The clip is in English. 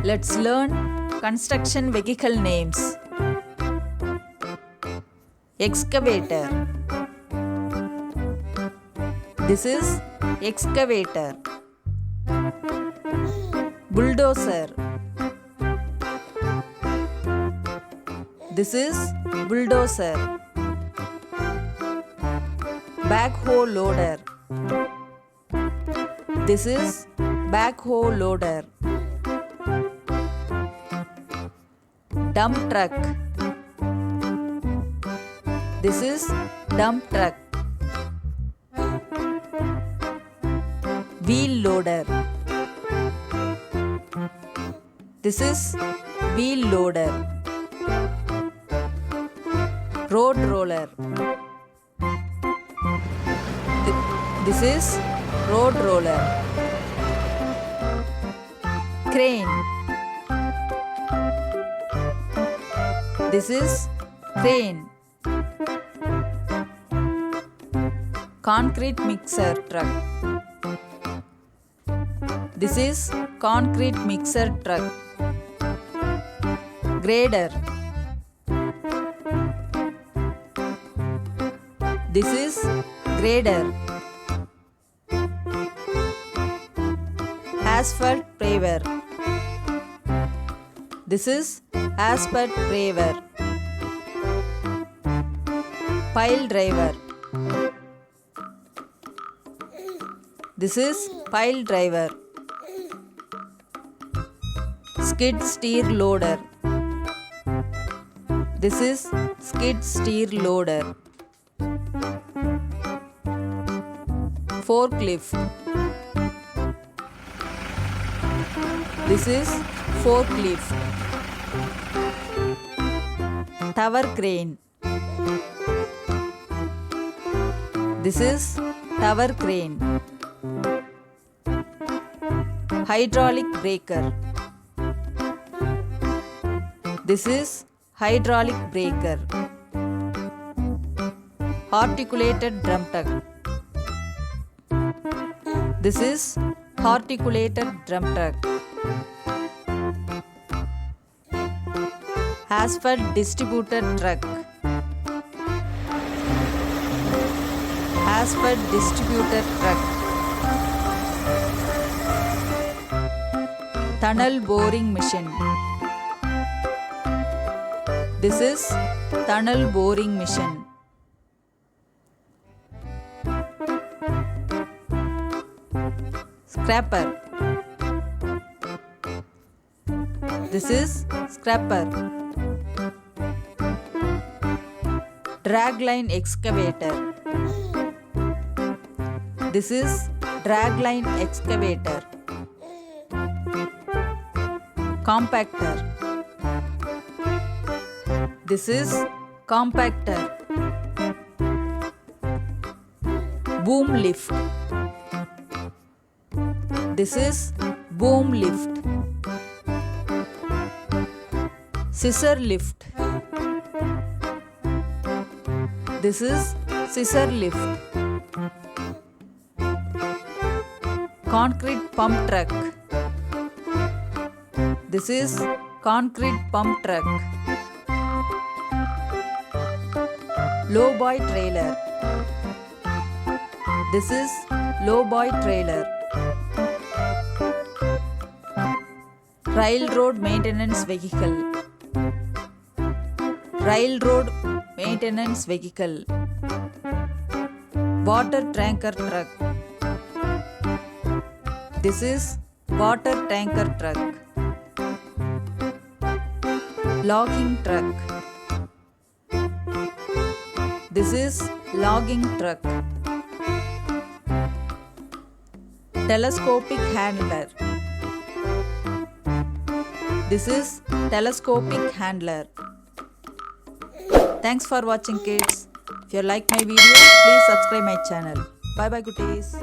Let's learn construction vehicle names. Excavator. This is excavator. Bulldozer. This is bulldozer. Backhoe loader. This is backhoe loader. Dump truck. This is dump truck. Wheel loader. This is wheel loader. Road roller. This is road roller. Crane. This is crane. Concrete mixer truck. This is concrete mixer truck. Grader. This is grader. Asphalt paver. This is asphalt paver. Pile driver. This is pile driver. Skid steer loader. This is skid steer loader. Forklift. This is forklift. Tower crane. This is tower crane. Hydraulic breaker. This is hydraulic breaker. Articulated drum truck. This is articulated drum truck. Asphalt distributor truck. Asphalt distributor truck. Tunnel boring machine. This is tunnel boring machine. Scraper. This is scraper. Dragline excavator. This is dragline excavator. Compactor. This is compactor. Boom lift. This is boom lift. Scissor lift. This is scissor lift. Concrete pump truck. This is concrete pump truck. Lowboy trailer. This is lowboy trailer. Railroad maintenance vehicle. Railroad maintenance vehicle. Water tanker truck. This is water tanker truck. Logging truck. This is logging truck. Telescopic handler. This is telescopic handler. Thanks for watching, kids. If you like my video, please subscribe my channel. Bye bye, goodies.